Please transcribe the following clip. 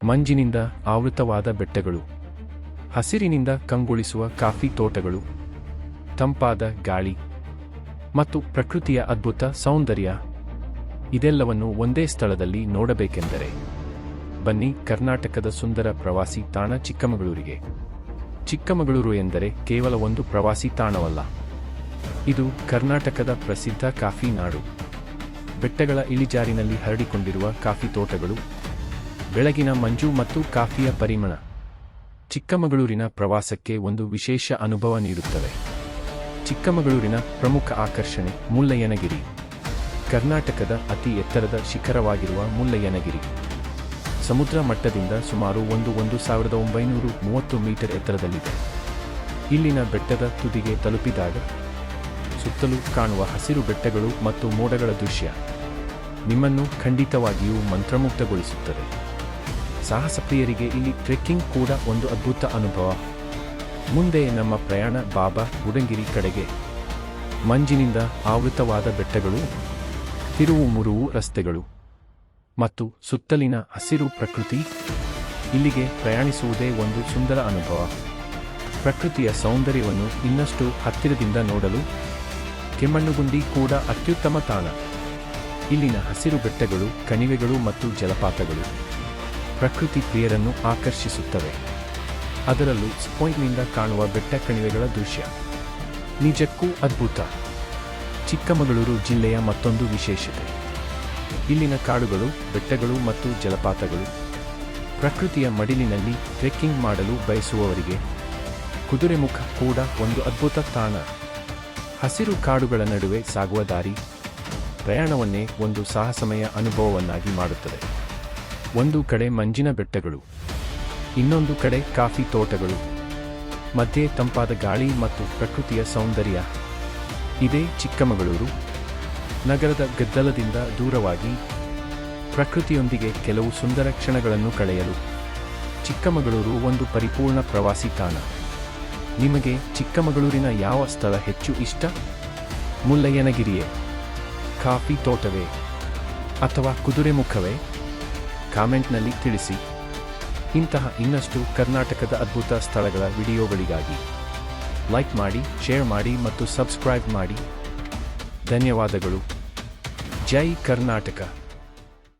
ಮಂಜಿನಿಂದ ಆವೃತವಾದ ಬೆಟ್ಟಗಳು, ಹಸಿರಿನಿಂದ ಕಂಗೊಳಿಸುವ ಕಾಫಿ ತೋಟಗಳು, ತಂಪಾದ ಗಾಳಿ ಮತ್ತು ಪ್ರಕೃತಿಯ ಅದ್ಭುತ ಸೌಂದರ್ಯ, ಇದೆಲ್ಲವನ್ನು ಒಂದೇ ಸ್ಥಳದಲ್ಲಿ ನೋಡಬೇಕೆಂದರೆ ಬನ್ನಿ ಕರ್ನಾಟಕದ ಸುಂದರ ಪ್ರವಾಸಿ ತಾಣ ಚಿಕ್ಕಮಗಳೂರಿಗೆ. ಚಿಕ್ಕಮಗಳೂರು ಎಂದರೆ ಕೇವಲ ಒಂದು ಪ್ರವಾಸಿ ತಾಣವಲ್ಲ, ಇದು ಕರ್ನಾಟಕದ ಪ್ರಸಿದ್ಧ ಕಾಫಿ ನಾಡು. ಬೆಟ್ಟಗಳ ಇಳಿಜಾರಿನಲ್ಲಿ ಹರಡಿಕೊಂಡಿರುವ ಕಾಫಿ ತೋಟಗಳು, ಬೆಳಗಿನ ಮಂಜು ಮತ್ತು ಕಾಫಿಯ ಪರಿಮಳ ಚಿಕ್ಕಮಗಳೂರಿನ ಪ್ರವಾಸಕ್ಕೆ ಒಂದು ವಿಶೇಷ ಅನುಭವ ನೀಡುತ್ತವೆ. ಚಿಕ್ಕಮಗಳೂರಿನ ಪ್ರಮುಖ ಆಕರ್ಷಣೆ ಮುಳ್ಳಯ್ಯನಗಿರಿ. ಕರ್ನಾಟಕದ ಅತಿ ಎತ್ತರದ ಶಿಖರವಾಗಿರುವ ಮುಳ್ಳಯ್ಯನಗಿರಿ ಸಮುದ್ರ ಮಟ್ಟದಿಂದ ಸುಮಾರು 1930 ಮೀಟರ್ ಎತ್ತರದಲ್ಲಿದೆ. ಇಲ್ಲಿನ ಬೆಟ್ಟದ ತುದಿಗೆ ತಲುಪಿದಾಗ ಸುತ್ತಲೂ ಕಾಣುವ ಹಸಿರು ಬೆಟ್ಟಗಳು ಮತ್ತು ಮೋಡಗಳ ದೃಶ್ಯ ನಿಮ್ಮನ್ನು ಖಂಡಿತವಾಗಿಯೂ ಮಂತ್ರಮುಗ್ಧಗೊಳಿಸುತ್ತದೆ. ಸಾಹಸಪ್ರಿಯರಿಗೆ ಇಲ್ಲಿ ಟ್ರೆಕ್ಕಿಂಗ್ ಕೂಡ ಒಂದು ಅದ್ಭುತ ಅನುಭವ. ಮುಂದೆ ನಮ್ಮ ಪ್ರಯಾಣ ಬಾಬಾ ಬುಡಂಗಿರಿ ಕಡೆಗೆ. ಮಂಜಿನಿಂದ ಆವೃತವಾದ ಬೆಟ್ಟಗಳು, ತಿರುವು ರಸ್ತೆಗಳು ಮತ್ತು ಸುತ್ತಲಿನ ಹಸಿರು ಪ್ರಕೃತಿ, ಇಲ್ಲಿಗೆ ಪ್ರಯಾಣಿಸುವುದೇ ಒಂದು ಸುಂದರ ಅನುಭವ. ಪ್ರಕೃತಿಯ ಸೌಂದರ್ಯವನ್ನು ಇನ್ನಷ್ಟು ಹತ್ತಿರದಿಂದ ನೋಡಲು ಕೆಮ್ಮಣ್ಣುಗುಂಡಿ ಕೂಡ ಅತ್ಯುತ್ತಮ ತಾಣ. ಇಲ್ಲಿನ ಹಸಿರು ಬೆಟ್ಟಗಳು, ಕಣಿವೆಗಳು ಮತ್ತು ಜಲಪಾತಗಳು ಪ್ರಕೃತಿ ಪ್ರಿಯರನ್ನು ಆಕರ್ಷಿಸುತ್ತವೆ. ಅದರಲ್ಲೂ ಪಾಯಿಂಟ್ನಿಂದ ಕಾಣುವ ಬೆಟ್ಟ ಕಣಿವೆಗಳ ದೃಶ್ಯ ನಿಜಕ್ಕೂ ಅದ್ಭುತ. ಚಿಕ್ಕಮಗಳೂರು ಜಿಲ್ಲೆಯ ಮತ್ತೊಂದು ವಿಶೇಷತೆ ಇಲ್ಲಿನ ಕಾಡುಗಳು, ಬೆಟ್ಟಗಳು ಮತ್ತು ಜಲಪಾತಗಳು. ಪ್ರಕೃತಿಯ ಮಡಿಲಿನಲ್ಲಿ ಟ್ರೆಕ್ಕಿಂಗ್ ಮಾಡಲು ಬಯಸುವವರಿಗೆ ಕುದುರೆಮುಖ ಕೂಡ ಒಂದು ಅದ್ಭುತ ತಾಣ. ಹಸಿರು ಕಾಡುಗಳ ನಡುವೆ ಸಾಗುವ ದಾರಿ ಪ್ರಯಾಣವನ್ನೇ ಒಂದು ಸಾಹಸಮಯ ಅನುಭವವನ್ನಾಗಿ ಮಾಡುತ್ತದೆ. ಒಂದು ಕಡೆ ಮಂಜಿನ ಬೆಟ್ಟಗಳು, ಇನ್ನೊಂದು ಕಡೆ ಕಾಫಿ ತೋಟಗಳು, ಮಧ್ಯೆ ತಂಪಾದ ಗಾಳಿ ಮತ್ತು ಪ್ರಕೃತಿಯ ಸೌಂದರ್ಯ. ಇದೇ ಚಿಕ್ಕಮಗಳೂರು. ನಗರದ ಗದ್ದಲದಿಂದ ದೂರವಾಗಿ ಪ್ರಕೃತಿಯೊಂದಿಗೆ ಕೆಲವು ಸುಂದರ ಕ್ಷಣಗಳನ್ನು ಕಳೆಯಲು ಚಿಕ್ಕಮಗಳೂರು ಒಂದು ಪರಿಪೂರ್ಣ ಪ್ರವಾಸಿ ತಾಣ. ನಿಮಗೆ ಚಿಕ್ಕಮಗಳೂರಿನ ಯಾವ ಸ್ಥಳ ಹೆಚ್ಚು ಇಷ್ಟ? ಮುಳ್ಳಯ್ಯನಗಿರಿಯೇ, ಕಾಫಿ ತೋಟವೇ ಅಥವಾ ಕುದುರೆಮುಖವೇ? ಕಾಮೆಂಟ್ನಲ್ಲಿ ತಿಳಿಸಿ. ಇಂತಹ ಇನ್ನಷ್ಟು ಕರ್ನಾಟಕದ ಅದ್ಭುತ ಸ್ಥಳಗಳ ವಿಡಿಯೋಗಳಿಗಾಗಿ ಲೈಕ್ ಮಾಡಿ, ಶೇರ್ ಮಾಡಿ ಮತ್ತು ಸಬ್ಸ್ಕ್ರೈಬ್ ಮಾಡಿ. ಧನ್ಯವಾದಗಳು. ಜೈ ಕರ್ನಾಟಕ.